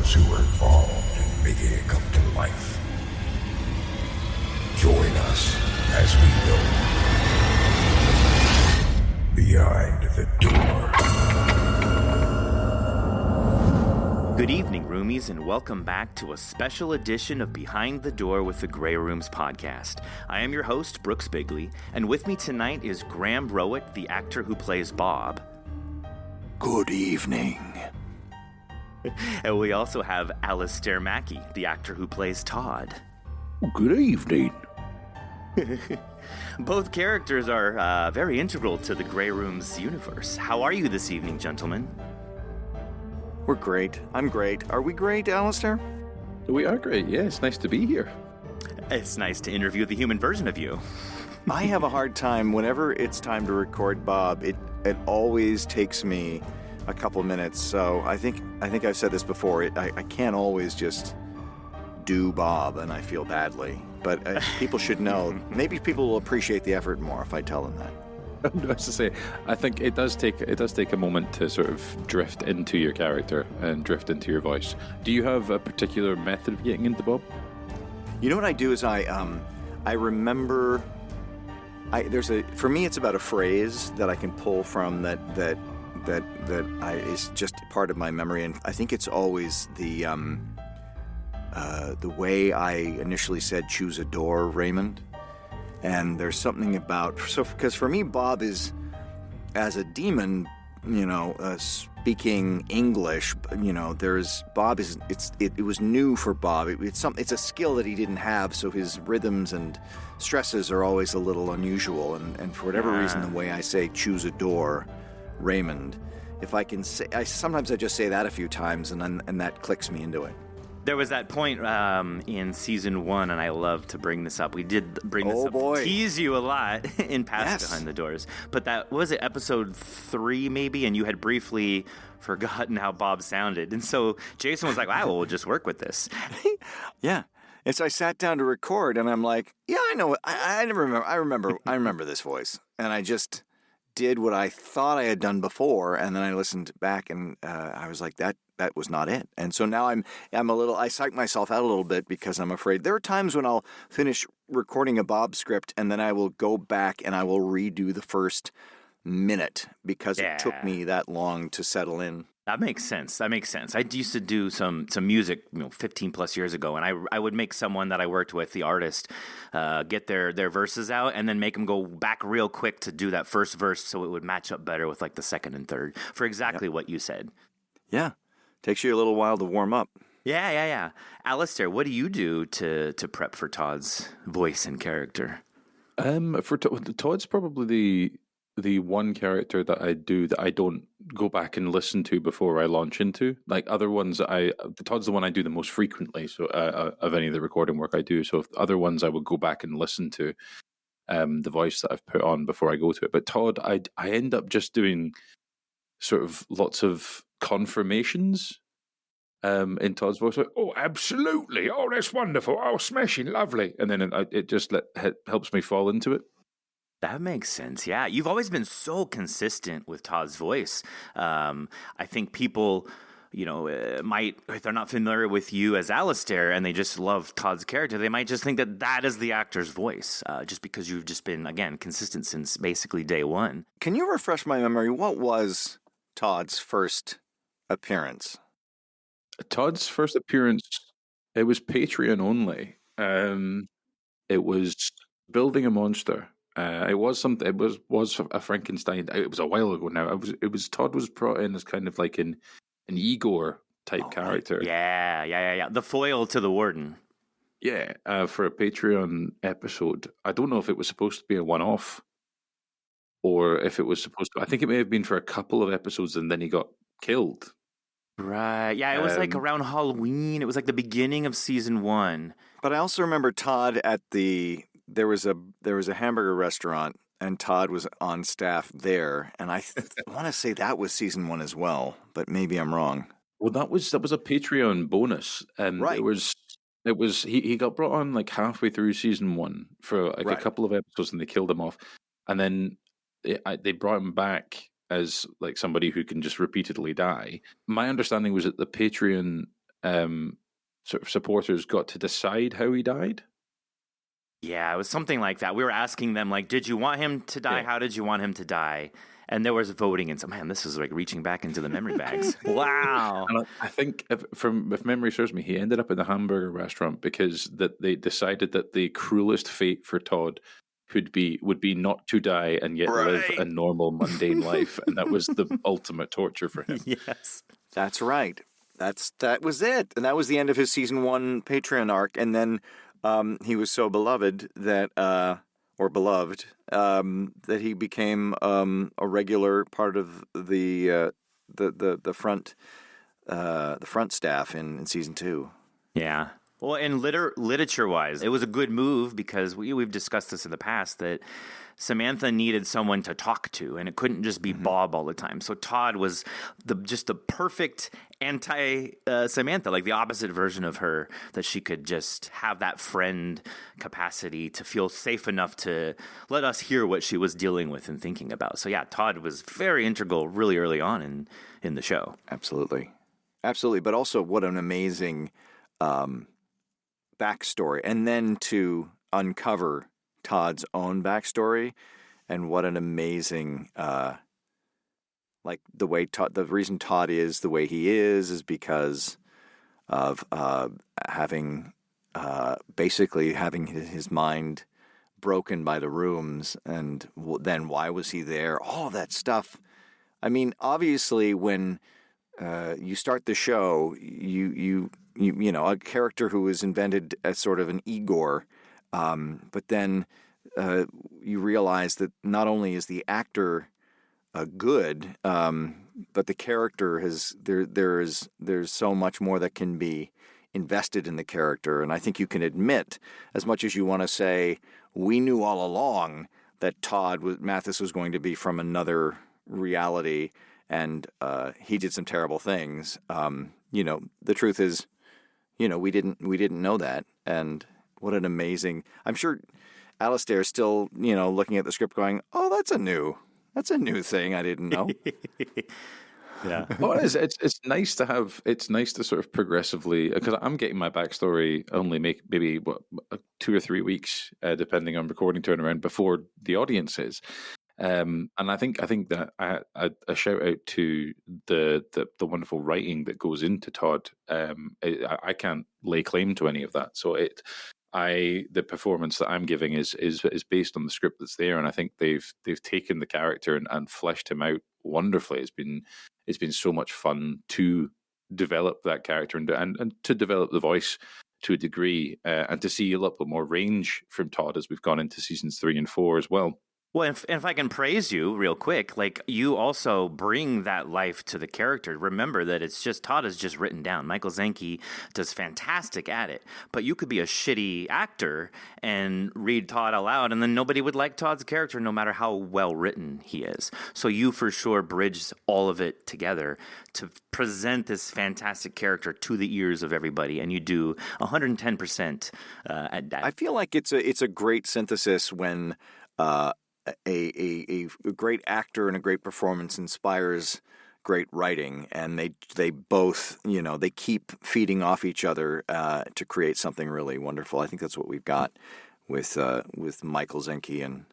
those who were involved in making it come to life. Join us as we go behind the door. Good evening, roomies, and welcome back to a special edition of Behind the Door with the Grey Rooms podcast. I am your host, Brooks Bigley, and with me tonight is Graham Rowat, the actor who plays Bob. Good evening. And we also have Alistair Mackey, the actor who plays Todd. Good evening. Both characters are very integral to the Grey Rooms universe. How are you this evening, gentlemen? We're great. I'm great. Are we great, Alistair? We are great, yeah. It's nice to be here. It's nice to interview the human version of you. I have a hard time whenever it's time to record Bob. It always takes me a couple minutes. So I think I've said this before. I can't always just do Bob, and I feel badly. But people should know. Maybe people will appreciate the effort more if I tell them that. I was to say, I think it does take a moment to sort of drift into your character and drift into your voice. Do you have a particular method of getting into Bob? You know what I do is I remember. For me, it's about a phrase that I can pull from that is just part of my memory, and I think it's always the way I initially said "choose a door," Raymond. And there's something about because for me, Bob is as a demon, speaking English. It was new for Bob. It's a skill that he didn't have, so his rhythms and stresses are always a little unusual. And for whatever reason, the way I say "choose a door," Raymond, if I can say, sometimes I just say that a few times, and that clicks me into it. There was that point in season 1, and I love to bring this up. We did bring this up to tease you a lot in past Behind the Doors. But that was it, episode 3 maybe, and you had briefly forgotten how Bob sounded. And so Jason was like, wow, we'll just work with this. Yeah. And so I sat down to record, and I'm like, yeah, I know. I remember this voice. And I just did what I thought I had done before, and then I listened back, and I was like, that was not it. And so now I psych myself out a little bit because I'm afraid. There are times when I'll finish recording a Bob script, and then I will go back and I will redo the first minute because it took me that long to settle in. That makes sense. I used to do some music, 15 plus years ago, and I would make someone that I worked with, the artist, get their verses out and then make them go back real quick to do that first verse so it would match up better with like the second and third for exactly what you said. Yeah. Takes you a little while to warm up. Yeah. Alistair, what do you do to prep for Todd's voice and character? For Todd's probably the one character that I do that I don't go back and listen to before I launch into. Like other ones, Todd's the one I do the most frequently. So of any of the recording work I do. So if other ones I would go back and listen to the voice that I've put on before I go to it. But Todd, I end up just doing sort of lots of confirmations in Todd's voice, like, oh, absolutely, oh, that's wonderful, oh, smashing, lovely, and then it just helps me fall into it. That makes sense. Yeah, you've always been so consistent with Todd's voice. I think people, might, if they're not familiar with you as Alistair and they just love Todd's character, they might just think that is the actor's voice, just because you've just been, again, consistent since basically day one. Can you refresh my memory? What was Todd's first appearance? Todd's first appearance, it was Patreon only. It was building a monster. It was something. It was a Frankenstein. It was a while ago now. It was Todd was brought in as kind of like an Igor type character. Right. Yeah. The foil to the warden. Yeah, for a Patreon episode. I don't know if it was supposed to be a one-off, or if it was supposed to. I think it may have been for a couple of episodes, and then he got killed. Right. Yeah, it was like around Halloween. It was like the beginning of season 1. But I also remember Todd at there was a hamburger restaurant, and Todd was on staff there, and I want to say that was season 1 as well, but maybe I'm wrong. Well, that was a Patreon bonus, and right. It was he got brought on like halfway through season 1 for like a couple of episodes, and they killed him off, and then they brought him back as like somebody who can just repeatedly die. My understanding was that the Patreon sort of supporters got to decide how he died. Yeah, it was something like that. We were asking them, like, did you want him to die? Yeah. How did you want him to die? And there was voting, and so, man, this is like reaching back into the memory bags. Wow. And I think, if memory serves me, he ended up in the hamburger restaurant because they decided that the cruelest fate for Todd would be not to die and yet live a normal, mundane life, and that was the ultimate torture for him. Yes. That's right. That was it. And that was the end of his season 1 Patreon arc. And then he was so beloved that, that he became a regular part of the front staff in season 2. Yeah. Well, and literature-wise, it was a good move because we've discussed this in the past that Samantha needed someone to talk to, and it couldn't just be Bob all the time. So Todd was just the perfect anti-Samantha, like the opposite version of her, that she could just have that friend capacity to feel safe enough to let us hear what she was dealing with and thinking about. So yeah, Todd was very integral really early on in the show. Absolutely. Absolutely. But also what an amazing backstory. And then to uncover Todd's own backstory, and what an amazing, like the reason Todd is the way he is because of basically having his mind broken by the rooms, and then why was he there? All of that stuff. I mean, obviously, when you start the show, you know, a character who is invented as sort of an Igor, but then you realize that not only is the actor good, but the character there's so much more that can be invested in the character. And I think you can admit, as much as you want to say, we knew all along that Mathis was going to be from another reality, and he did some terrible things. You know, the truth is, you know, we didn't know that. And what an amazing, I'm sure Alistair is still, you know, looking at the script going, oh, that's a new thing I didn't know. Yeah. Well, it's nice to have. It's nice to sort of progressively, because I'm getting my backstory only maybe 2 or 3 weeks, depending on recording turnaround, before the audience is. And I think that a shout out to the wonderful writing that goes into Todd. I can't lay claim to any of that, so the performance that I'm giving is based on the script that's there, and I think they've taken the character and fleshed him out wonderfully. It's been so much fun to develop that character and to develop the voice to a degree, and to see a little bit more range from Todd as we've gone into seasons 3 and 4 as well. Well, if I can praise you real quick, like you also bring that life to the character. Remember that Todd is just written down. Michael Zenke does fantastic at it, but you could be a shitty actor and read Todd aloud, and then nobody would like Todd's character no matter how well written he is. So you for sure bridged all of it together to present this fantastic character to the ears of everybody, and you do 110% at that. I feel like it's a great synthesis when a great actor and a great performance inspires great writing, and they both, you know, they keep feeding off each other to create something really wonderful. I think that's what we've got with Michael Zenke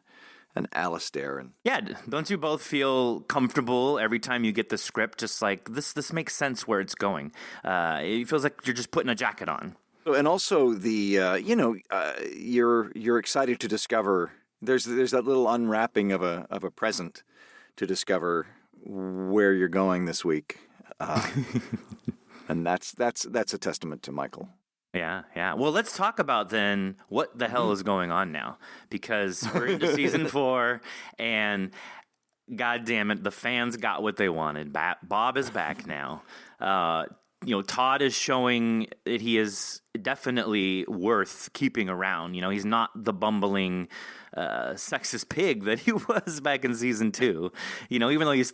and Alistair. And yeah, don't you both feel comfortable every time you get the script? Just like this makes sense where it's going. It feels like you're just putting a jacket on. And also you're excited to discover. There's that little unwrapping of a present to discover where you're going this week, and that's a testament to Michael. Yeah. Well, let's talk about then what the hell is going on now, because we're into season 4, and God damn it, the fans got what they wanted. Bob is back now. You know, Todd is showing that he is definitely worth keeping around. You know, he's not the bumbling, sexist pig that he was back in season 2. You know, even though he was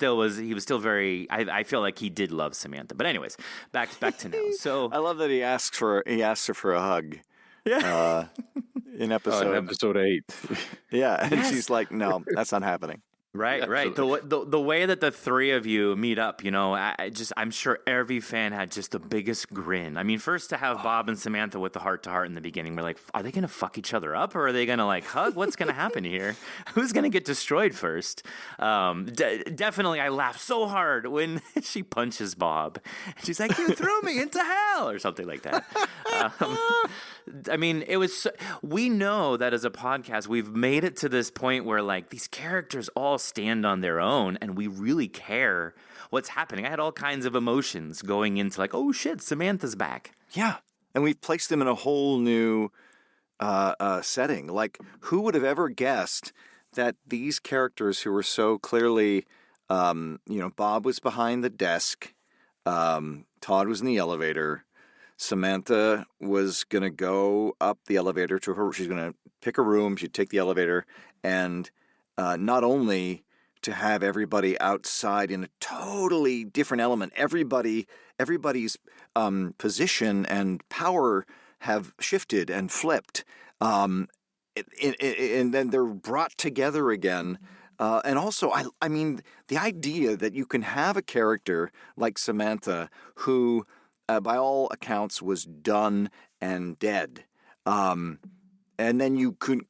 still very. I feel like he did love Samantha. But anyways, back to now. So I love that he asked her for a hug. Yeah. In episode 8. Yeah, and she's like, "No, that's not happening." Right, right. The way that the three of you meet up, I'm sure every fan had just the biggest grin. I mean, first to have Bob and Samantha with the heart to heart in the beginning, we're like, are they going to fuck each other up, or are they going to like hug? What's going to happen here? Who's going to get destroyed first? Definitely, I laughed so hard when she punches Bob. She's like, "You threw me into hell," or something like that. I mean, we know that as a podcast, we've made it to this point where like these characters all stand on their own and we really care what's happening. I had all kinds of emotions going into like, oh shit, Samantha's back. Yeah. And we've placed them in a whole new setting. Like, who would have ever guessed that these characters who were so clearly, Bob was behind the desk, Todd was in the elevator, Samantha was going to go up the elevator to her. She's going to pick a room. She'd take the elevator. And not only to have everybody outside in a totally different element, everybody's position and power have shifted and flipped. And then they're brought together again. And also, I mean, the idea that you can have a character like Samantha who, by all accounts, was done and dead. And then you could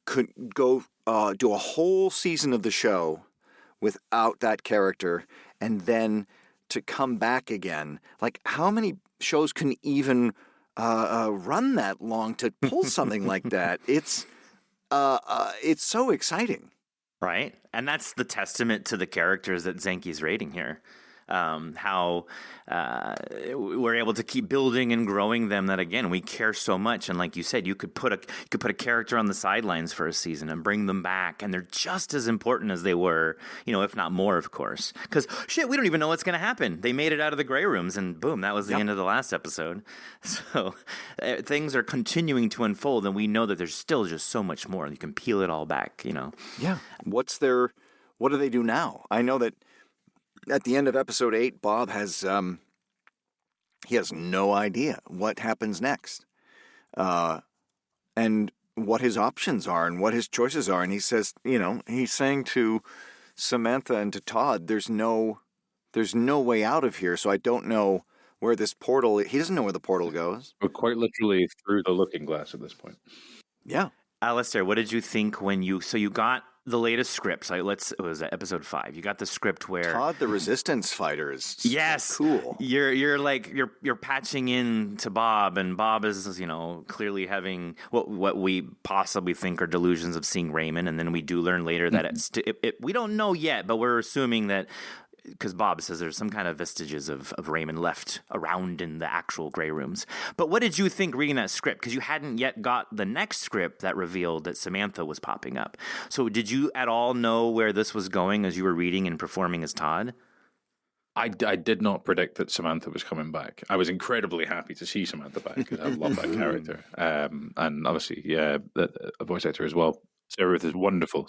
go do a whole season of the show without that character, and then to come back again. Like, how many shows can even run that long to pull something like that? It's so exciting. Right? And that's the testament to the characters that Zenke's rating here. How we're able to keep building and growing them, that again we care so much. And like you said, you could put a character on the sidelines for a season and bring them back, and they're just as important as they were, if not more, of course. Because shit, we don't even know what's going to happen. They made it out of the gray rooms, and boom, that was the end of the last episode. So things are continuing to unfold, and we know that there's still just so much more. You can peel it all back. Yeah. What do they do now? I know that at the end of episode 8, Bob has he has no idea what happens next, and what his options are and what his choices are. And he says, he's saying to Samantha and to Todd, there's no way out of here. So I don't know where this portal. He doesn't know where the portal goes. We're quite literally through the looking glass at this point. Yeah. Alistair, what did you think when you got the latest script? So it was episode 5. You got the script where Todd, the resistance fighter, is yes, cool. You're patching in to Bob, and Bob is clearly having what we possibly think are delusions of seeing Raymond, and then we do learn later that we don't know yet, but we're assuming that. Because Bob says there's some kind of vestiges of Raymond left around in the actual gray rooms. But what did you think reading that script? Because you hadn't yet got the next script that revealed that Samantha was popping up. So did you at all know where this was going as you were reading and performing as Todd? I did not predict that Samantha was coming back. I was incredibly happy to see Samantha back because I love that character. And obviously, a voice actor as well. Sarah Ruth is wonderful.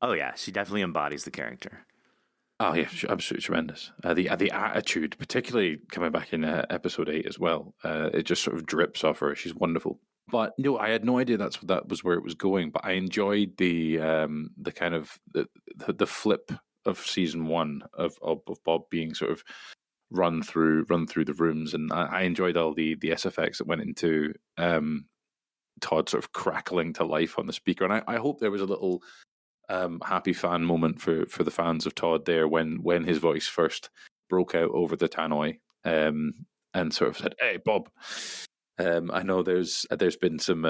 Oh, yeah. She definitely embodies the character. Oh yeah, absolutely tremendous. The attitude, particularly coming back in episode 8 as well, it just sort of drips off her. She's wonderful. But no, I had no idea that was where it was going. But I enjoyed the kind of the flip of season 1 of Bob being sort of run through the rooms, and I enjoyed all the SFX that went into Todd sort of crackling to life on the speaker. And I hope there was a little happy fan moment for the fans of Todd there when his voice first broke out over the tannoy and sort of said, "Hey, Bob." I know there's been some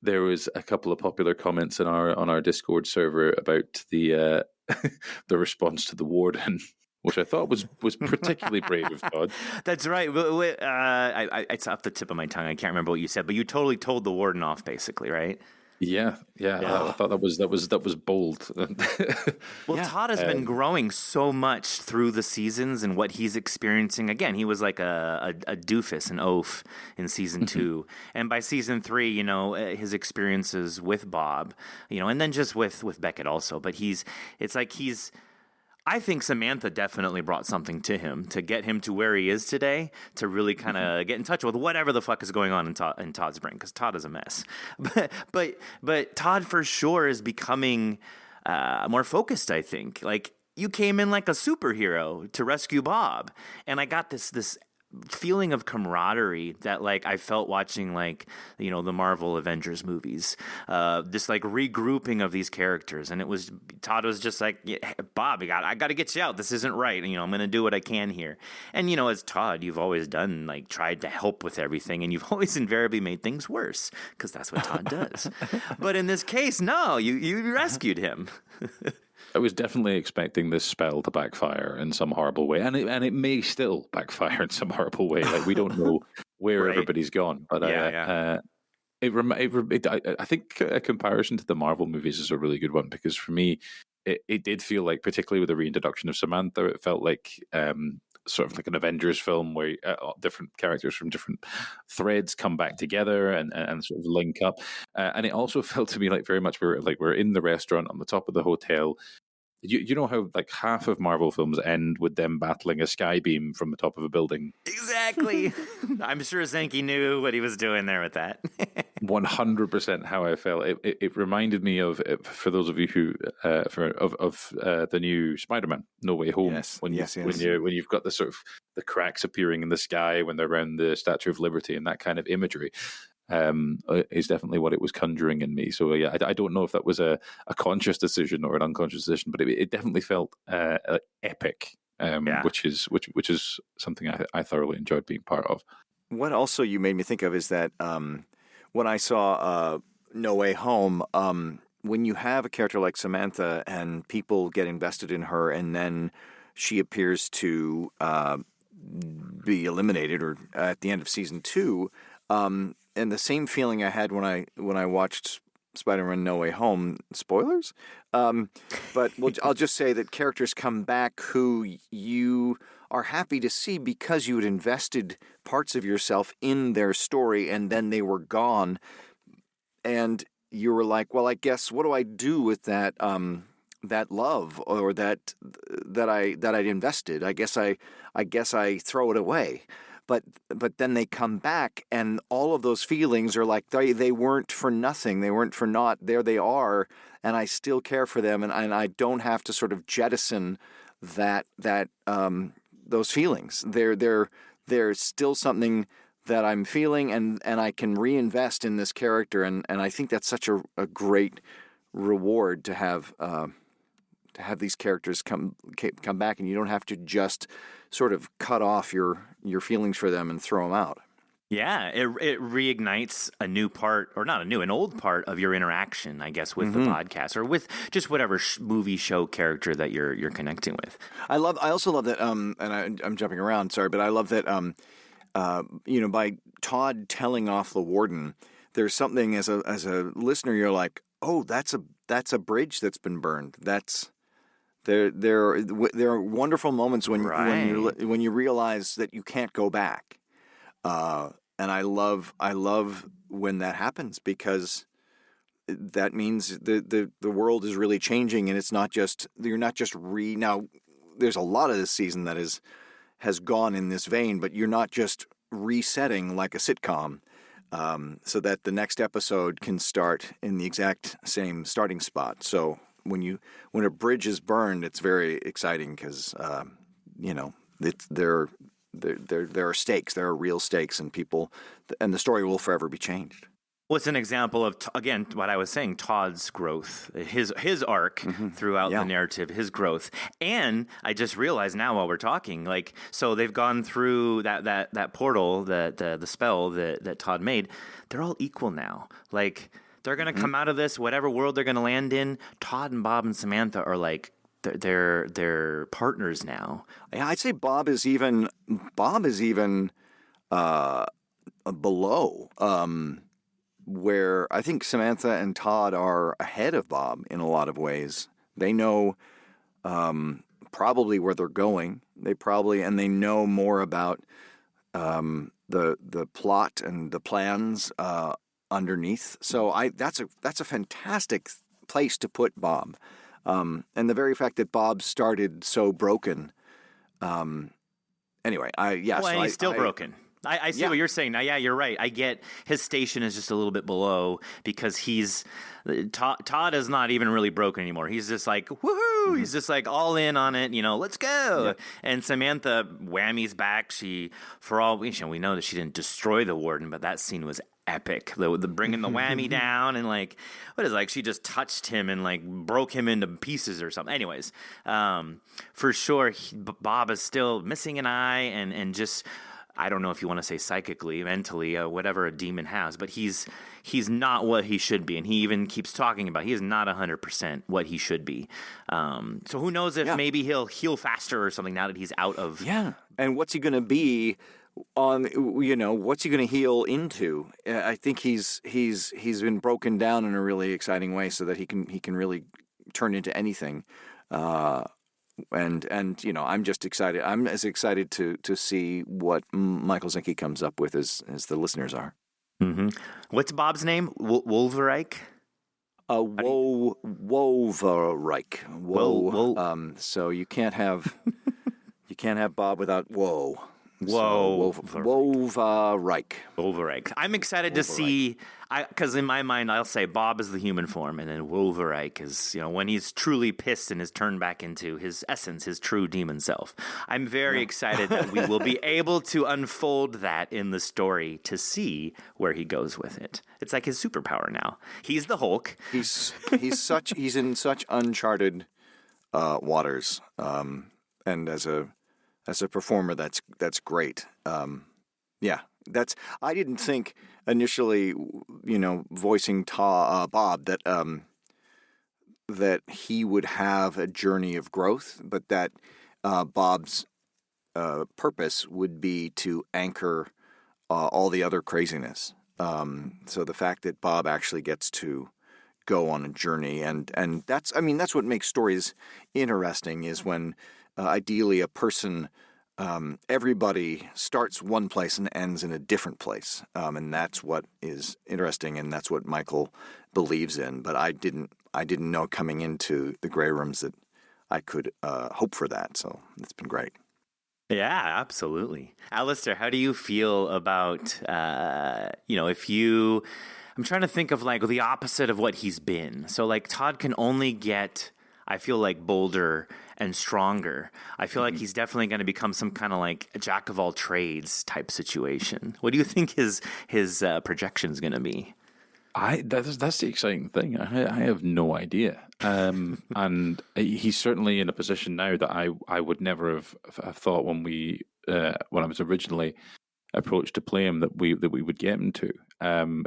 there was a couple of popular comments on our Discord server about the the response to the warden, which I thought was particularly brave of Todd. That's right. It's off the tip of my tongue. I can't remember what you said, but you totally told the warden off, basically, right? Yeah. I thought that was bold. Well, Todd has been growing so much through the seasons and what he's experiencing. Again, he was like a doofus, an oaf in season 2, and by season 3, his experiences with Bob, and then just with Beckett also. But I think Samantha definitely brought something to him to get him to where he is today, to really kind of get in touch with whatever the fuck is going on in Todd's brain, because Todd is a mess. But Todd for sure is becoming more focused, I think. Like, you came in like a superhero to rescue Bob, and I got this feeling of camaraderie that like I felt watching like the Marvel Avengers movies, this like regrouping of these characters, and Todd was just like, yeah, Bob, I got to get you out. This isn't right. I'm going to do what I can here. And as Todd, you've always done like tried to help with everything, and you've always invariably made things worse because that's what Todd does. But in this case, no, you rescued him. I was definitely expecting this spell to backfire in some horrible way, and it may still backfire in some horrible way. Like, we don't know where Right. everybody's gone, but I think a comparison to the Marvel movies is a really good one, because for me, it did feel like, particularly with the reintroduction of Samantha, it felt like sort of like an Avengers film where different characters from different threads come back together and sort of link up. And it also felt to me like very much we're in the restaurant on the top of the hotel. You know how like half of Marvel films end with them battling a sky beam from the top of a building? Exactly. I'm sure Zenke knew what he was doing there with that. 100% how I felt. It reminded me of, for those of you who the new Spider-Man No Way Home. Yes. When Yes. you've got the sort of the cracks appearing in the sky when they're around the Statue of Liberty, and that kind of imagery is definitely what it was conjuring in me. So yeah, I don't know if that was a conscious decision or an unconscious decision, but it definitely felt epic. Which is something I thoroughly enjoyed being part of. What also you made me think of is that when I saw No Way Home, when you have a character like Samantha and people get invested in her, and then she appears to be eliminated, or at the end of season 2, and the same feeling I had when I watched Spider-Man No Way Home, spoilers, but I'll just say that characters come back who you are happy to see because you had invested parts of yourself in their story, and then they were gone, and you were like, well, I guess, what do I do with that that love, or that I'd invested? I guess I throw it away. But then they come back, and all of those feelings are like they weren't for nothing. They weren't for naught. There they are, and I still care for them, and I don't have to sort of jettison those feelings. They're still something that I'm feeling, and I can reinvest in this character, and I think that's such a great reward to have these characters come back, and you don't have to just sort of cut off your feelings for them and throw them out. Yeah, it reignites a new part, or not an old part of your interaction, I guess, with the podcast, or with just whatever movie, show character that you're connecting with. I also love that, and I'm jumping around, sorry, but I love that, by Todd telling off the warden, there's something as a listener, you're like, oh, that's a bridge that's been burned. There are wonderful moments when you realize that you can't go back, and I love when that happens, because that means the world is really changing, and it's not just now. There's a lot of this season that has gone in this vein, but you're not just resetting like a sitcom, so that the next episode can start in the exact same starting spot. So when a bridge is burned, it's very exciting, because there are stakes, there are real stakes, and the story will forever be changed. Well, it's an example of, again, what I was saying, Todd's growth, his arc throughout the narrative, his growth. And I just realized now while we're talking, like, so they've gone through that portal, the spell that Todd made. They're all equal now. Like, they're going to come out of this, whatever world they're going to land in. Todd and Bob and Samantha are like, they're partners now. Yeah, I'd say Bob is even below, where I think Samantha and Todd are ahead of Bob in a lot of ways. They know probably where they're going. They know more about the plot and the plans underneath. So that's a fantastic place to put Bob, and the very fact that Bob started so broken. Anyway, he's still broken. I see what you're saying now. Yeah, you're right. I get his station is just a little bit below because Todd is not even really broken anymore. He's just like, woohoo! He's just like all in on it. Let's go. Yeah. And Samantha whammies back. For all we know that she didn't destroy the warden, but that scene was epic. The bringing the whammy down and she just touched him and broke him into pieces or something. Anyways, for sure, Bob is still missing an eye and just. I don't know if you want to say psychically, mentally, whatever a demon has, but he's not what he should be. And he even keeps talking about he is not 100% what he should be. So who knows if maybe he'll heal faster or something now that he's out of... Yeah, and what's he going to be on, what's he going to heal into? I think he's been broken down in a really exciting way so that he can really turn into anything. And I'm just excited. I'm as excited to see what Michael Zenke comes up with as the listeners are. Mm-hmm. What's Bob's name? Wolverike? Wolverike. Whoa. So you can't have Bob without woe. Whoa. Wolverike. I'm excited to see, because in my mind, I'll say Bob is the human form, and then Wolverike is, when he's truly pissed and is turned back into his essence, his true demon self. I'm very excited that we will be able to unfold that in the story to see where he goes with it. It's like his superpower now. He's the Hulk. He's in such uncharted waters, and as a performer, that's great. I didn't think initially, voicing Bob that he would have a journey of growth, but that Bob's purpose would be to anchor all the other craziness. So the fact that Bob actually gets to go on a journey, and that's what makes stories interesting is when ideally a person, everybody starts one place and ends in a different place, and that's what is interesting, and that's what Michael believes in. But I didn't know coming into the Grey Rooms that I could hope for that. So it's been great. Yeah, absolutely. Alistair, how do you feel about if you? I'm trying to think of the opposite of what he's been. So Todd can only get, I feel bolder and stronger. I feel like he's definitely going to become some kind of a jack of all trades type situation. What do you think his projection is going to be? That's the exciting thing. I have no idea. And he's certainly in a position now that I would never have thought when I was originally approached to play him that we would get him to.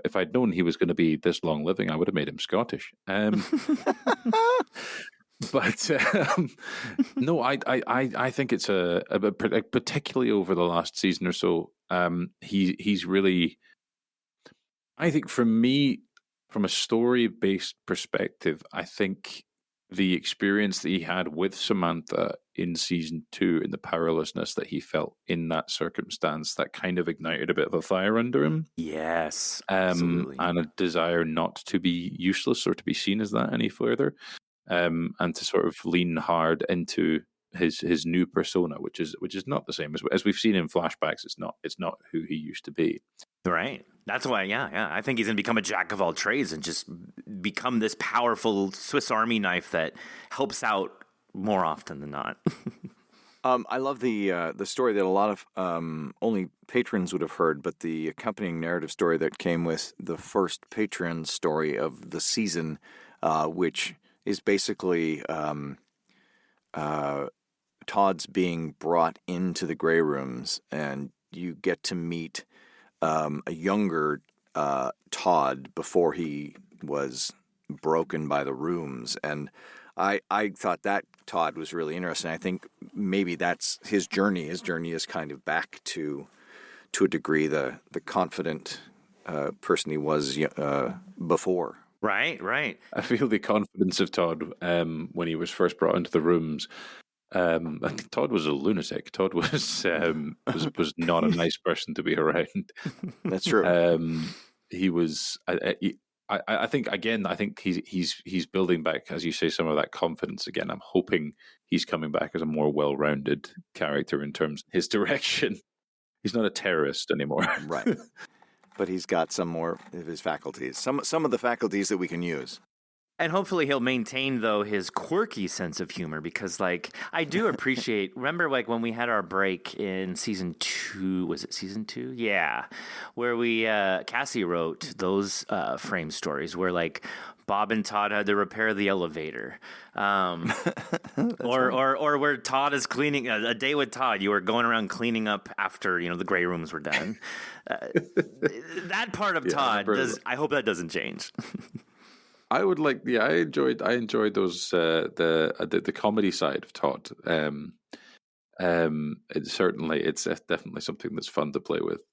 If I'd known he was going to be this long living, I would have made him Scottish. But no, I think it's particularly over the last season or so. He's really, I think for me, from a story-based perspective, I think the experience that he had with Samantha in season 2 and the powerlessness that he felt in that circumstance, that kind of ignited a bit of a fire under him. Yes, absolutely. And a desire not to be useless or to be seen as that any further. And to sort of lean hard into his new persona, which is not the same as we've seen in flashbacks. It's not who he used to be. Right. That's why. Yeah. I think he's going to become a jack of all trades and just become this powerful Swiss Army knife that helps out more often than not. I love the story that a lot of only patrons would have heard, but the accompanying narrative story that came with the first Patreon story of the season, which is basically Todd's being brought into the Grey Rooms, and you get to meet a younger Todd before he was broken by the rooms. And I thought that Todd was really interesting. I think maybe that's his journey. His journey is kind of back to a degree, the confident person he was before. Right. I feel the confidence of Todd when he was first brought into the rooms. I think Todd was a lunatic. Todd was not a nice person to be around. That's true. He was. I think he's building back, as you say, some of that confidence again. I'm hoping he's coming back as a more well-rounded character in terms of his direction. He's not a terrorist anymore. Right. But he's got some more of his faculties, some of the faculties that we can use. And hopefully he'll maintain, though, his quirky sense of humor because, like, I do appreciate, remember, like, when we had our break in season 2, was it season 2? Yeah. Where we, Cassie wrote those frame stories where, like, Bob and Todd had to repair the elevator. Or where Todd is cleaning, a day with Todd, you were going around cleaning up after, the gray rooms were done. That part of Todd, I hope that doesn't change. I would like, I enjoyed those the comedy side of Todd. It's definitely something that's fun to play with.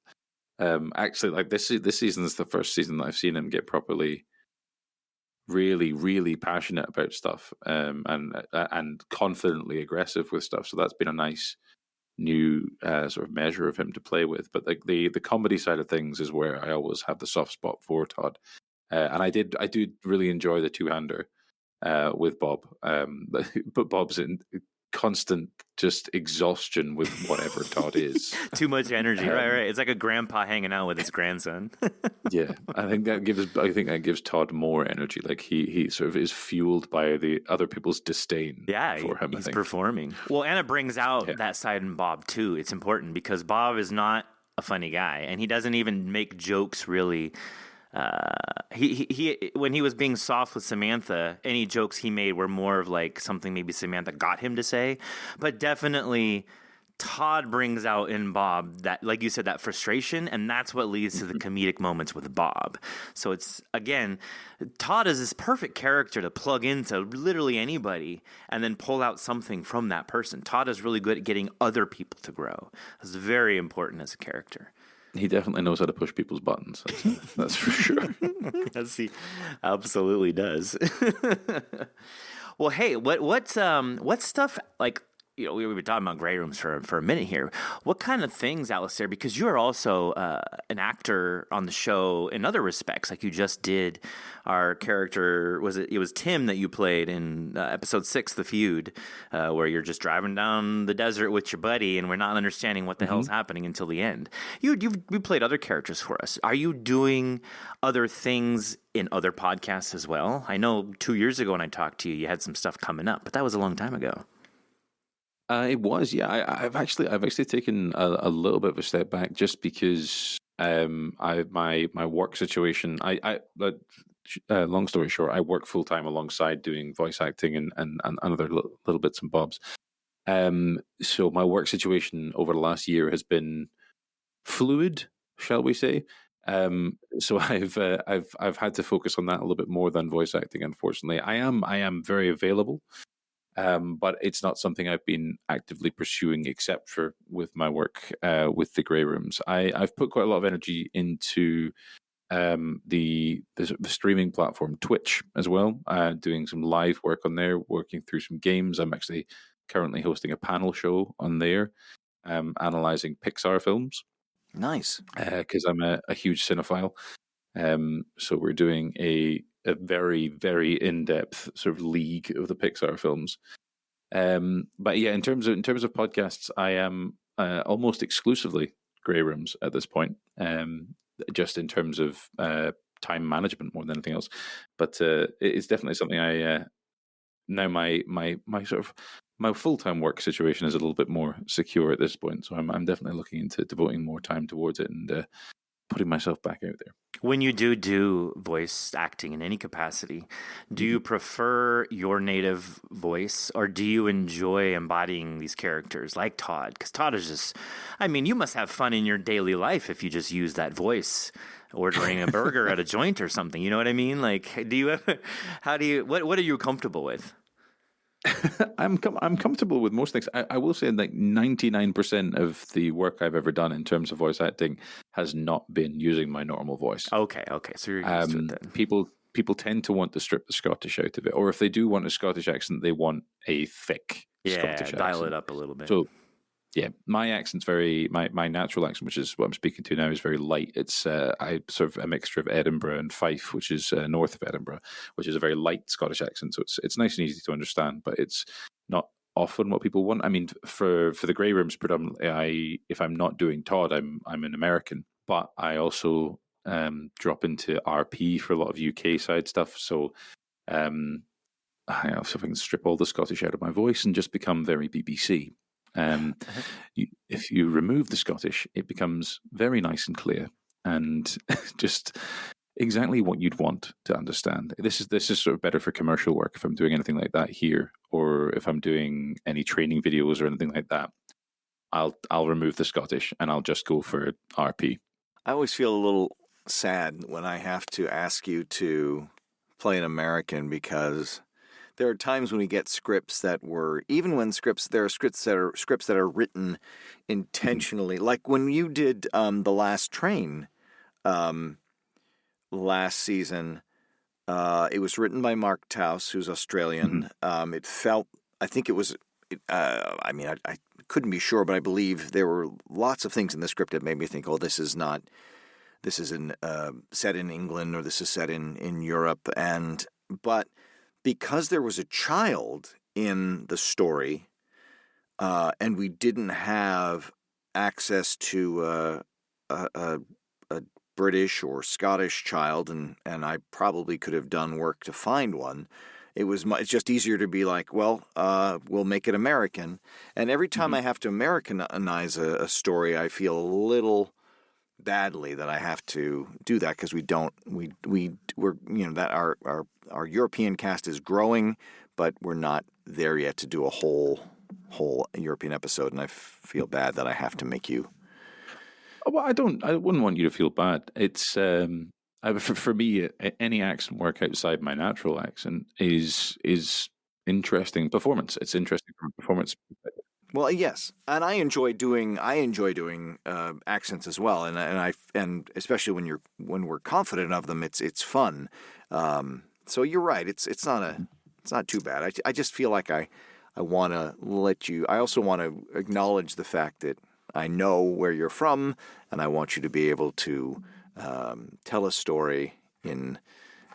Actually, like this season is the first season that I've seen him get properly, really, really passionate about stuff, and confidently aggressive with stuff. So that's been a nice new sort of measure of him to play with. But like the comedy side of things is where I always have the soft spot for Todd. And I do really enjoy the two-hander with Bob, but Bob's in constant just exhaustion with whatever Todd is. Too much energy, right? It's like a grandpa hanging out with his grandson. Yeah, I think that gives Todd more energy. Like he sort of is fueled by the other people's disdain. Yeah, for him. He's performing well, and it brings out that side in Bob too. It's important because Bob is not a funny guy, and he doesn't even make jokes really. He when he was being soft with Samantha, any jokes he made were more of like something maybe Samantha got him to say, but definitely Todd brings out in Bob that, like you said, that frustration, and that's what leads to the comedic moments with Bob. So it's, again, Todd is this perfect character to plug into literally anybody and then pull out something from that person. Todd is really good at getting other people to grow. It's very important as a character. He definitely knows how to push people's buttons. That's for sure. Yes, he absolutely does. Well, hey, what stuff, like, we were talking about gray rooms for a minute here. What kind of things, Alistair, because you are also an actor on the show in other respects, like you just did our character, it was Tim that you played in episode 6, The Feud, where you're just driving down the desert with your buddy and we're not understanding what the hell's happening until the end. You played other characters for us. Are you doing other things in other podcasts as well? I know 2 years ago when I talked to you, you had some stuff coming up, but that was a long time ago. It was, yeah. I've actually taken a little bit of a step back just because my work situation. Long story short, I work full time alongside doing voice acting and other little bits and bobs. So my work situation over the last year has been fluid, shall we say? So I've had to focus on that a little bit more than voice acting. Unfortunately, I am very available. But it's not something I've been actively pursuing except for with my work with the Grey Rooms. I've put quite a lot of energy into the streaming platform Twitch as well, doing some live work on there, working through some games. I'm actually currently hosting a panel show on there, analysing Pixar films. Nice. Because I'm a huge cinephile. So we're doing a very, very in-depth sort of league of the Pixar films. But yeah, in terms of podcasts, I am almost exclusively Grey Rooms at this point, just in terms of time management more than anything else. But it's definitely something I now my sort of my full-time work situation is a little bit more secure at this point, so I'm definitely looking into devoting more time towards it and putting myself back out there. When you do voice acting in any capacity, do you prefer your native voice or do you enjoy embodying these characters like Todd? Because Todd is just, you must have fun in your daily life if you just use that voice ordering a burger at a joint or something. You know what I mean? Like, what are you comfortable with? I'm comfortable with most things. I will say like 99% of the work I've ever done in terms of voice acting has not been using my normal voice. Okay. So you're used to it then. People tend to want to strip the Scottish out of it, or if they do want a Scottish accent, they want a thick Scottish accent. Dial it up a little bit. So yeah, my accent's my natural accent, which is what I'm speaking to now, is very light. It's I sort of a mixture of Edinburgh and Fife, which is north of Edinburgh, which is a very light Scottish accent. So it's nice and easy to understand, but it's not often what people want. I mean, for the Grey Rooms, predominantly, if I'm not doing Todd, I'm an American, but I also drop into RP for a lot of UK side stuff. So if I can strip all the Scottish out of my voice and just become very BBC. If you remove the Scottish, it becomes very nice and clear and just exactly what you'd want to understand. This is sort of better for commercial work if I'm doing anything like that here, or if I'm doing any training videos or anything like that. I'll remove the Scottish and I'll just go for RP. I always feel a little sad when I have to ask you to play an American, because there are times when we get scripts that were, even when there are scripts that are written intentionally, like when you did The Last Train last season. It was written by Mark Taus, who's Australian. It felt, I think it was, I mean, I couldn't be sure, but I believe there were lots of things in the script that made me think, oh, this is set in England, or this is set in Europe. But because there was a child in the story, and we didn't have access to a British or Scottish child, and I probably could have done work to find one. It's just easier to be like, well, we'll make it American. And every time I have to Americanize a story, I feel a little badly that I have to do that, because we're that our European cast is growing, but we're not there yet to do a whole European episode, and I feel bad that I have to make you. Well, I wouldn't want you to feel bad. It's for me, any accent work outside my natural accent is interesting performance. It's interesting from a performance perspective. Well, yes, and I enjoy doing accents as well, and especially when we're confident of them, it's fun. So you're right. It's not too bad. I just feel like I want to let you. I also want to acknowledge the fact that I know where you're from, and I want you to be able to tell a story in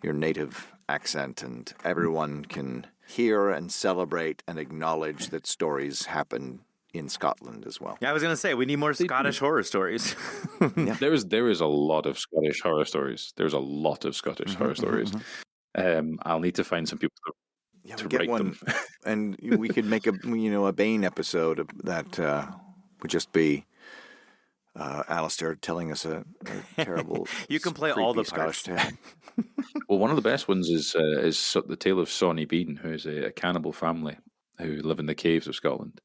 your native accent, and everyone can hear and celebrate and acknowledge that stories happen in Scotland as well. Yeah, I was going to say, we need more Scottish horror stories. Yeah. There is a lot of Scottish horror stories. There's a lot of Scottish horror stories. I'll need to find some people to get write one, them. and we could make a Bane episode that would just be Alistair telling us a terrible. You can play all the Scottish tale. Well, one of the best ones is the tale of Sawney Bean, who's a cannibal family who live in the caves of Scotland.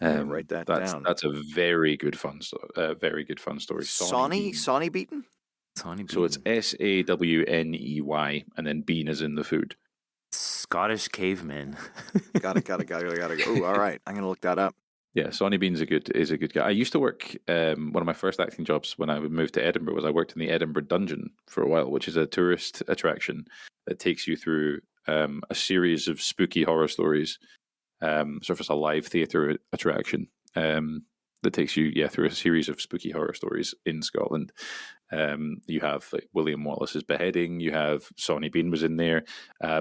Write that down. That's a very good fun story. Very good fun story. Sawney Bean. So it's Sawney, and then bean is in the food. Scottish caveman. Got it. Oh, all right. I'm going to look that up. Yeah, Sonny Bean's is a good guy. I used to work. One of my first acting jobs when I moved to Edinburgh was I worked in the Edinburgh Dungeon for a while, which is a tourist attraction that takes you through a series of spooky horror stories. Sort of a live theatre attraction that takes you through a series of spooky horror stories in Scotland. You have William Wallace's beheading. You have Sonny Bean was in there.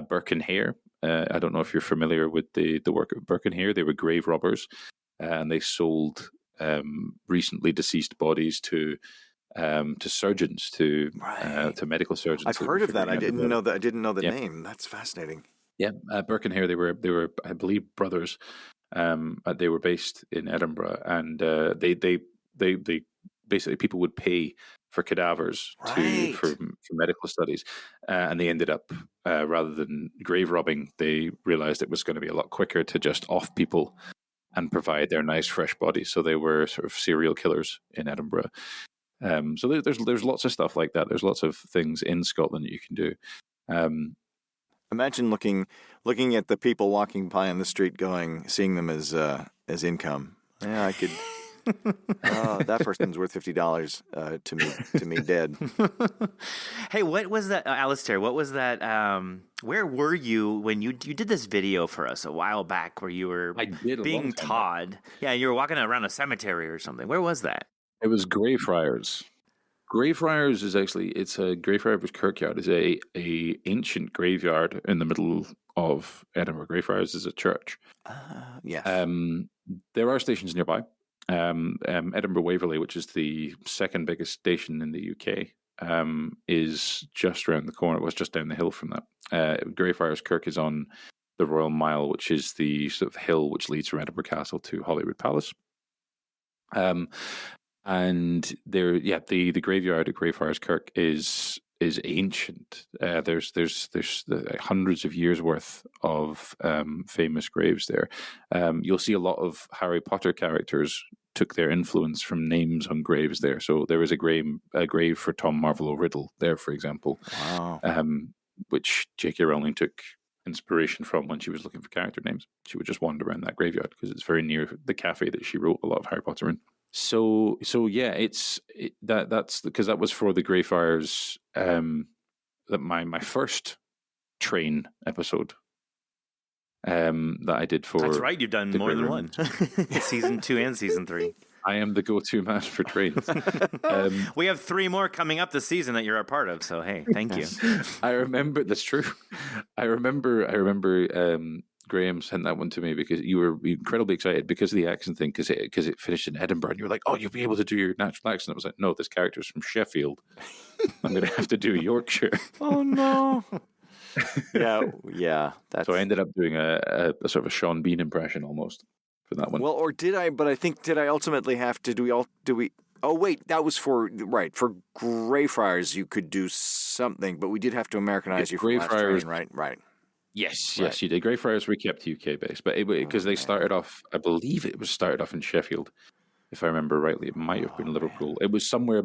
Burke and Hare. I don't know if you're familiar with the work of Burke and Hare. They were grave robbers. And they sold recently deceased bodies to surgeons, to medical surgeons. I've heard of that. I didn't know that. I didn't know the name. That's fascinating. Yeah, Burke and Hare. They were I believe brothers. They were based in Edinburgh, and they basically people would pay for cadavers for medical studies, and they ended up rather than grave robbing, they realized it was going to be a lot quicker to just off people and provide their nice fresh bodies. So they were sort of serial killers in Edinburgh. So there's lots of stuff like that. There's lots of things in Scotland that you can do. Imagine looking at the people walking by on the street, seeing them as income. Yeah, I could. That person's worth $50 to me dead. Hey, what was that, Alistair? What was that? Where were you when you did this video for us a while back, where you were being Todd? Yeah, you were walking around a cemetery or something. Where was that? It was Greyfriars. Greyfriars is actually, it's a Greyfriars Kirkyard is a ancient graveyard in the middle of Edinburgh Greyfriars is a church. Yes. There are stations nearby. Edinburgh Waverley, which is the second biggest station in the UK, is just around the corner. It was just down the hill from that. Greyfriars Kirk is on the Royal Mile, which is the sort of hill which leads from Edinburgh Castle to Holyrood Palace. And there, the graveyard at Greyfriars Kirk is ancient. There's hundreds of years worth of famous graves there. You'll see a lot of Harry Potter characters took their influence from names on graves there. So there is a grave for Tom Marvolo Riddle there, for example. Wow. Which J.K. Rowling took inspiration from when she was looking for character names. She would just wander around that graveyard because it's very near the cafe that she wrote a lot of Harry Potter in. So yeah, that's because that was for the Greyfriars. That my first train episode that I did for. That's right. You've done more than one. Season 2 and season 3. I am the go-to man for trains. We have 3 more coming up this season that you're a part of. So hey, thank you. I remember that's true. I remember. Graham sent that one to me because you were incredibly excited because of the accent thing, because it finished in Edinburgh, and you were like, "Oh, you'll be able to do your natural accent." I was like, "No, this character's from Sheffield. I'm going to have to do Yorkshire." Oh no! yeah. So I ended up doing a sort of a Sean Bean impression almost for that one. Well, or did I? But I think did I ultimately have to? Do we? Oh wait, that was for Greyfriars. You could do something, but we did have to Americanize you for Greyfriars, right. Yes, you did. Greyfriars were kept UK based, but because they started off, I believe it was started off in Sheffield, if I remember rightly. It might have been Liverpool. It was somewhere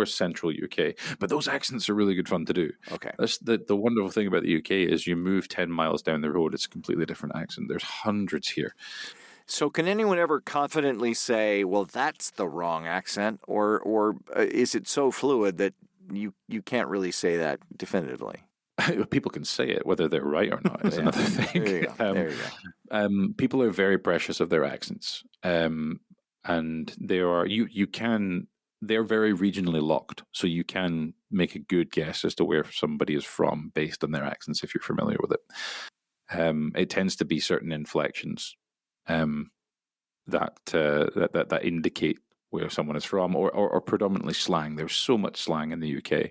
central UK. But those accents are really good fun to do. Okay, that's the wonderful thing about the UK is you move 10 miles down the road, it's a completely different accent. There's hundreds here. So can anyone ever confidently say, "Well, that's the wrong accent," or is it so fluid that you can't really say that definitively? People can say it, whether they're right or not is another thing. There you go. People are very precious of their accents, and they're very regionally locked, so you can make a good guess as to where somebody is from based on their accents if you're familiar with it. It tends to be certain inflections that indicate where someone is from, or predominantly slang. There's so much slang in the UK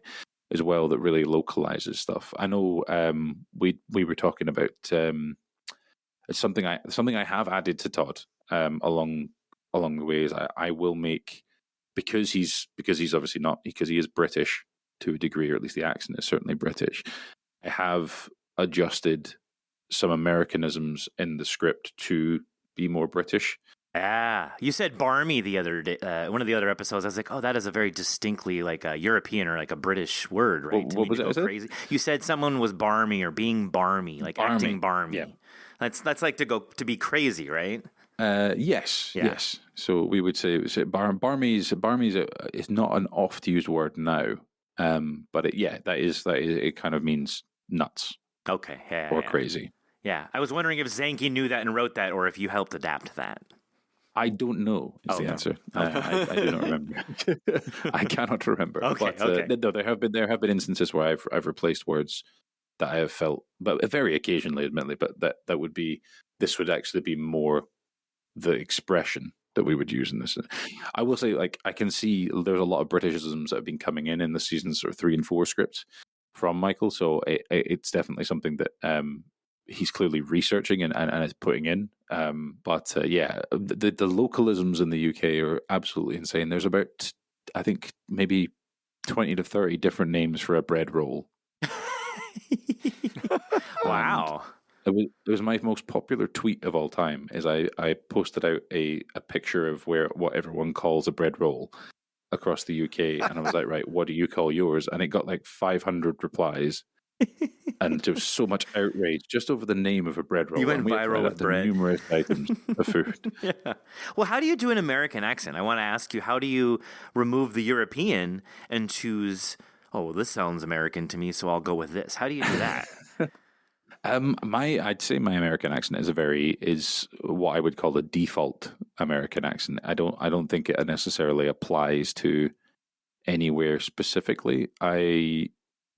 as well that really localizes stuff. I know we were talking about something I have added to Todd along the way is I will make because he's obviously not, because he is British to a degree, or at least the accent is certainly British. I have adjusted some Americanisms in the script to be more British. Ah, you said barmy the other day. One of the other episodes, I was like, "Oh, that is a very distinctly like a European or like a British word, right?" What was it? Crazy. You said someone was barmy or being barmy, like acting barmy. Yeah. That's like to be crazy, right? Yes. So we would say barmy is not an oft used word now, but it kind of means nuts. Okay, or crazy. Yeah, I was wondering if Zenke knew that and wrote that, or if you helped adapt that. I don't know is the answer. I do not remember. I cannot remember. Okay, but, no, there have been instances where I've replaced words that I have felt, but very occasionally, admittedly, but that would be, this would actually be more the expression that we would use in this. I will say, like, I can see there's a lot of Britishisms that have been coming in the seasons sort of 3 and 4 scripts from Michael, so it's definitely something that he's clearly researching and is putting in. The localisms in the UK are absolutely insane. There's about, I think, maybe 20 to 30 different names for a bread roll. Wow. It was my most popular tweet of all time. Is I posted out a picture of what everyone calls a bread roll across the UK, and I was like, right, what do you call yours? And it got like 500 replies. And there was so much outrage just over the name of a bread roll. You went viral with bread. Numerous items of food. Yeah. Well, how do you do an American accent? I want to ask you, how do you remove the European and choose, oh, well, this sounds American to me, so I'll go with this. How do you do that? I'd say my American accent is what I would call a default American accent. I don't think it necessarily applies to anywhere specifically. I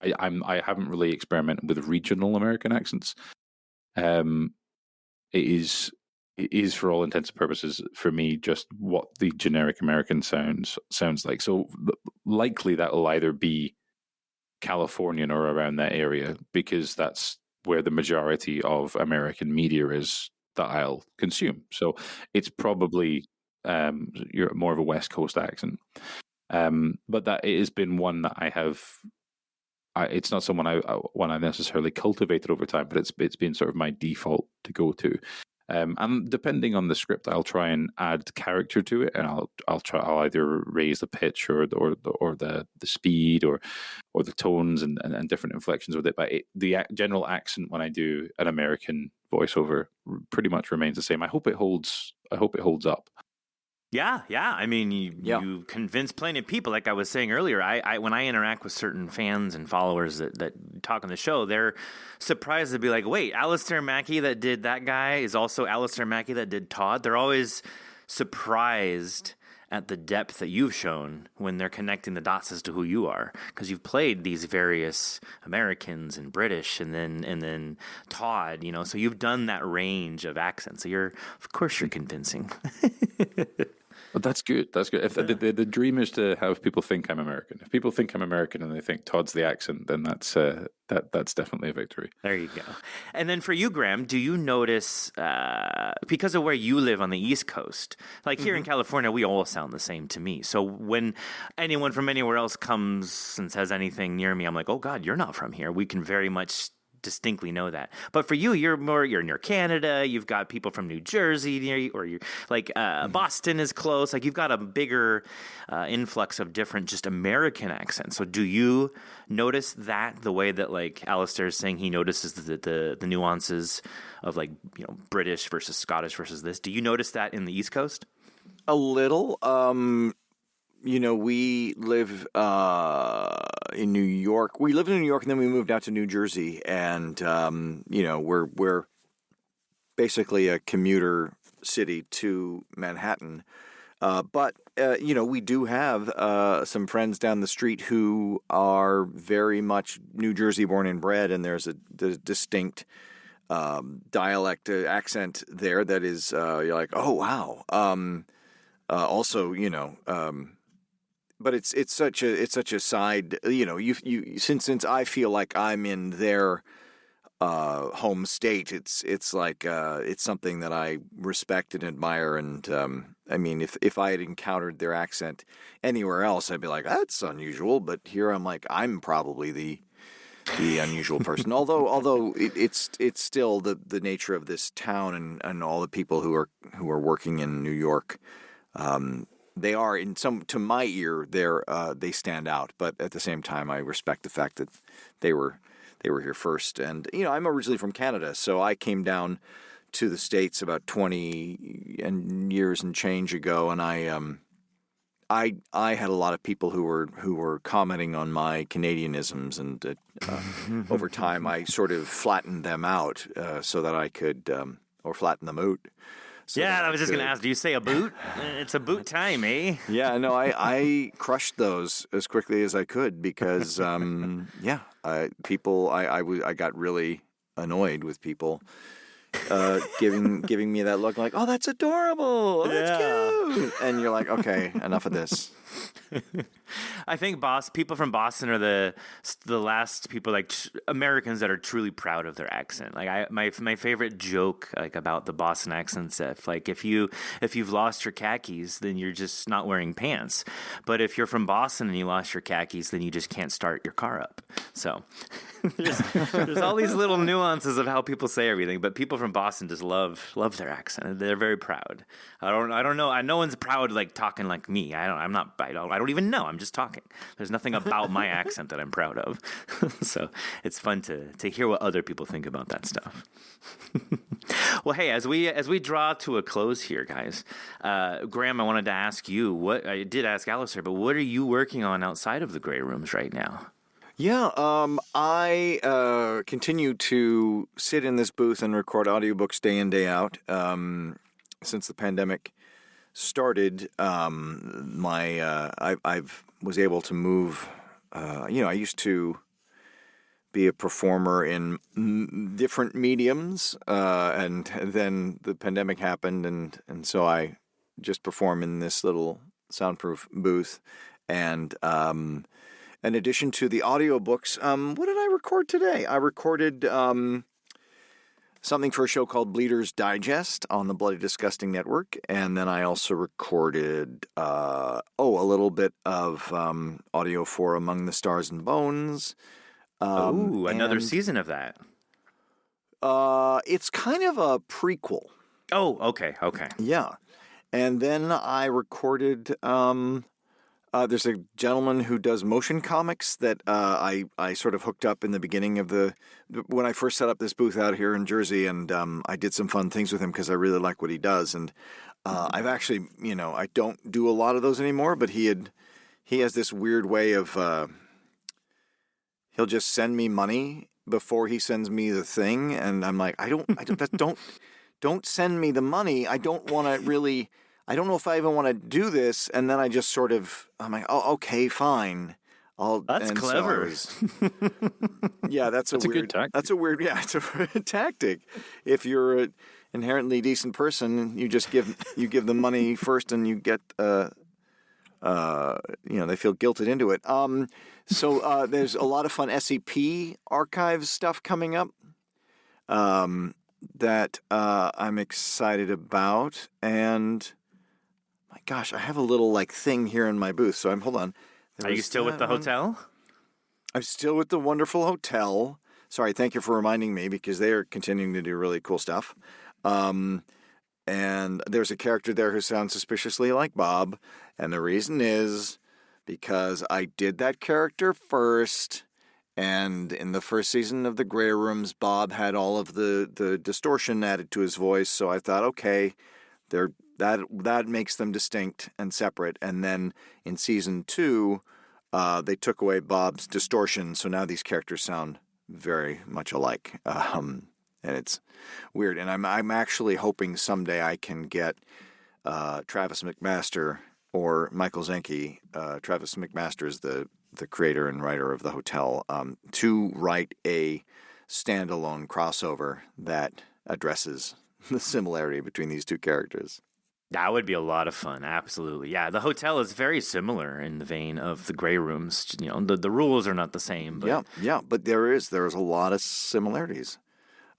haven't really experimented with regional American accents. it is for all intents and purposes for me just what the generic American sounds like. So likely that'll either be Californian or around that area, because that's where the majority of American media is that I'll consume. So it's probably you're more of a West Coast accent. But that it has been one that I have. It's not someone I necessarily cultivated over time, but it's been sort of my default to go to. And depending on the script, I'll try and add character to it, and I'll either raise the pitch or the speed or the tones and different inflections with it. But the general accent when I do an American voiceover pretty much remains the same. I hope it holds up. Yeah. I mean, you convince plenty of people. Like I was saying earlier, I when I interact with certain fans and followers that talk on the show, they're surprised to be like, wait, Alistair Mackey that did that guy is also Alistair Mackey that did Todd. They're always surprised at the depth that you've shown when they're connecting the dots as to who you are, because you've played these various Americans and British and then Todd, so you've done that range of accents. So of course you're convincing. But that's good. That's good. If the dream is to have people think I'm American. If people think I'm American and they think Todd's the accent, then that's definitely a victory. There you go. And then for you, Graham, do you notice, because of where you live on the East Coast, like here in California, we all sound the same to me. So when anyone from anywhere else comes and says anything near me, I'm like, oh God, you're not from here. We can very much distinctly know that. But for you, you're near Canada. You've got people from New Jersey near you, or you're like Boston is close. Like you've got a bigger influx of different just American accents. So do you notice that the way that like Alistair is saying he notices the nuances of like British versus Scottish versus this? Do you notice that in the East Coast? A little. We live in New York. We lived in New York, and then we moved out to New Jersey. And we're basically a commuter city to Manhattan. But we do have some friends down the street who are very much New Jersey born and bred, and there's a distinct dialect accent there that is you're like, oh wow. But it's such a side, since I feel like I'm in their home state. It's like it's something that I respect and admire. And I mean, if I had encountered their accent anywhere else, I'd be like, that's unusual. But here I'm like, I'm probably the unusual person. although it's still the nature of this town and all the people who are working in New York. They are to my ear, they stand out, but at the same time, I respect the fact that they were here first. And I'm originally from Canada, so I came down to the States about 20 years and change ago, and I had a lot of people who were commenting on my Canadianisms, and over time, I sort of flattened them out so that I could, or flatten them out. So I was just going to ask, do you say a boot? It's a boot time, eh? Yeah, no, I crushed those as quickly as I could because, I got really annoyed with people giving me that look like, oh, that's adorable, that's cute. And you're like, okay, enough of this. I think people from Boston are the last people, like Americans, that are truly proud of their accent. Like my favorite joke like about the Boston accents, if you've lost your khakis, then you're just not wearing pants. But if you're from Boston and you lost your khakis, then you just can't start your car up. So there's all these little nuances of how people say everything. But people from Boston just love their accent. They're very proud. I don't know. No one's proud like talking like me. I don't even know. I'm just talking. There's nothing about my accent that I'm proud of. So it's fun to hear what other people think about that stuff. Well, hey, as we draw to a close here, guys, Graham, I wanted to ask you what I did ask Alistair, but what are you working on outside of the Grey Rooms right now? Yeah, I continue to sit in this booth and record audiobooks day in, day out. Since the pandemic started, I was able to move. I used to be a performer in different mediums, and then the pandemic happened, and so I just perform in this little soundproof booth. And in addition to the audiobooks, what did I record today? I recorded something for a show called Bleeder's Digest on the Bloody Disgusting Network, and then I also recorded a little bit of audio for Among the Stars and Bones. Another season of that. It's kind of a prequel. Oh, okay. Yeah. And then I recorded, there's a gentleman who does motion comics that I sort of hooked up in the beginning of when I first set up this booth out here in Jersey, and I did some fun things with him because I really like what he does. And I've actually, I don't do a lot of those anymore, but he has this weird way of, he'll just send me money before he sends me the thing, and I'm like, don't send me the money. I don't want to really. I don't know if I even want to do this. And then I just sort of, I'm like, oh, okay, fine. That's clever. Yeah, that's a good tactic. That's a weird, it's a tactic. If you're an inherently decent person, you just give them money first, and you get, they feel guilted into it. So there's a lot of fun SCP archives stuff coming up. That I'm excited about, and my gosh, I have a little thing here in my booth. So hold on. Are you still with the hotel? I'm still with the wonderful hotel. Sorry, thank you for reminding me, because they are continuing to do really cool stuff. And there's a character there who sounds suspiciously like Bob, and the reason is because I did that character first. And in the first season of the Grey Rooms, Bob had all of the distortion added to his voice. So I thought, okay, that makes them distinct and separate. And then in season 2, they took away Bob's distortion. So now these characters sound very much alike. And it's weird. And I'm actually hoping someday I can get Travis McMaster or Michael Zenke. Travis McMaster is the creator and writer of The Hotel, to write a standalone crossover that addresses the similarity between these two characters. That would be a lot of fun. Absolutely. Yeah, The Hotel is very similar in the vein of the Grey Rooms. The rules are not the same. But... Yeah, but there's a lot of similarities.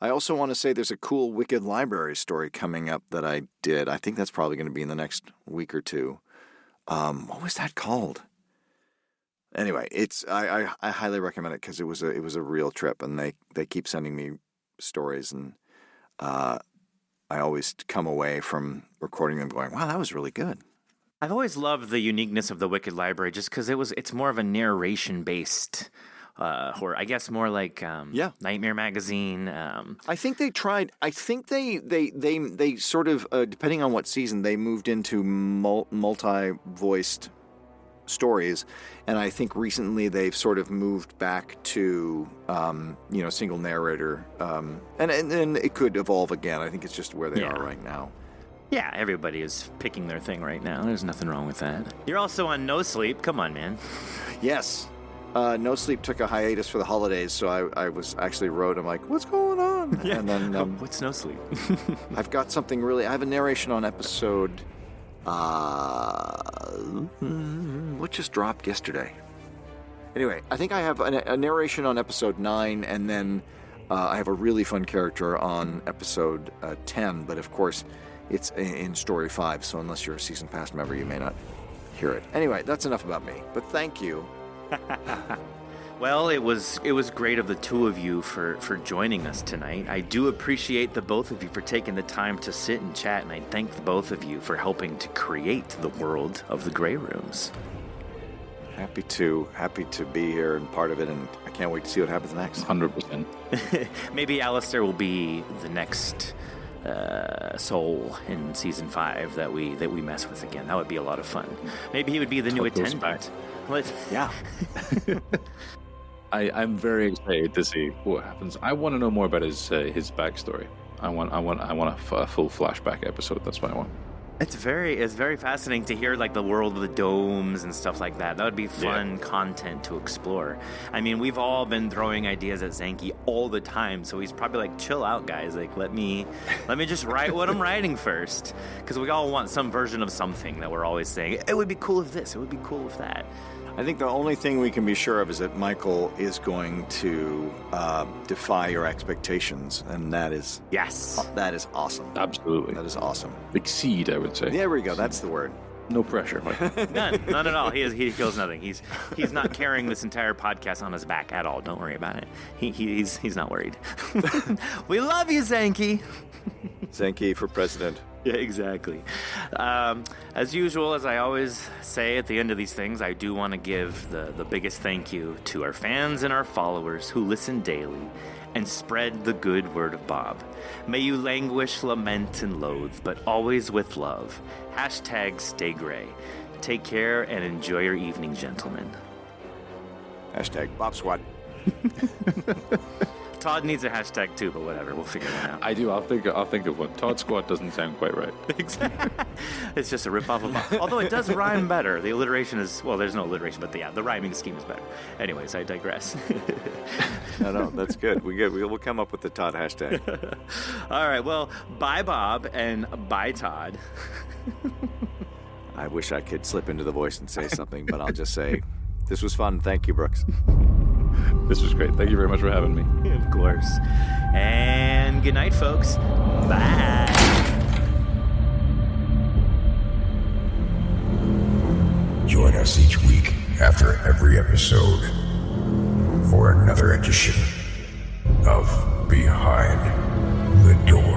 I also want to say there's a cool Wicked Library story coming up that I did. I think that's probably going to be in the next week or two. What was that called? Anyway, I highly recommend it because it was a real trip, and they keep sending me stories, and I always come away from recording them going, wow, that was really good. I've always loved the uniqueness of the Wicked Library just because it's more of a narration based horror. I guess more like Nightmare Magazine. I think they tried. I think they sort of depending on what season they moved into multi-voiced stories, and I think recently they've sort of moved back to single narrator, and it could evolve again. I think it's just where they are right now. Yeah, everybody is picking their thing right now. There's nothing wrong with that. You're also on No Sleep. Come on, man. Yes. No Sleep took a hiatus for the holidays, so I was actually wrote. I'm like, what's going on? Yeah. And then what's No Sleep? I've got something really. I have a narration on episode. What just dropped yesterday? Anyway, I think I have a narration on episode 9, and then I have a really fun character on episode 10. But of course, it's in story 5. So unless you're a season pass member, you may not hear it. Anyway, that's enough about me. But thank you. Well, it was great of the two of you for joining us tonight. I do appreciate the both of you for taking the time to sit and chat, and I thank the both of you for helping to create the world of the Grey Rooms. Happy to be here and part of it, and I can't wait to see what happens next. 100%. Maybe Alistair will be the next soul in season 5 that we mess with again. That would be a lot of fun. Maybe he would be the new attendant. Yeah. I'm very excited to see what happens. I want to know more about his backstory. I want a full flashback episode. That's what I want. It's very fascinating to hear like the world of the domes and stuff like that. That would be fun content to explore. I mean, we've all been throwing ideas at Zenke all the time, so he's probably like, chill out, guys. Like, let me just write what I'm writing first, because we all want some version of something that we're always saying. It would be cool if this. It would be cool if that. I think the only thing we can be sure of is that Michael is going to defy your expectations, and that is that is awesome. Absolutely. That is awesome. Exceed, I would say. There we go. That's the word. No pressure, Mike. None at all. He feels nothing. He's not carrying this entire podcast on his back at all. Don't worry about it. He's not worried. We love you, Zenke. Zenke for president. Yeah, exactly. As usual, as I always say at the end of these things, I do want to give the biggest thank you to our fans and our followers who listen daily and spread the good word of Bob. May you languish, lament, and loathe, but always with love. Hashtag stay gray. Take care and enjoy your evening, gentlemen. Hashtag Bob Squad. Todd needs a hashtag too, but whatever, we'll figure that out. I do. I'll think of one. Todd Squad doesn't sound quite right. Exactly. It's just a rip-off of Bob. Although it does rhyme better. The alliteration is, well, there's no alliteration, but the rhyming scheme is better. Anyways, I digress. No, that's good. We'll come up with the Todd hashtag. All right, well, bye, Bob, and bye, Todd. I wish I could slip into the voice and say something, but I'll just say, this was fun. Thank you, Brooks. This was great. Thank you very much for having me. Of course. And good night, folks. Bye. Join us each week after every episode for another edition of Behind the Door.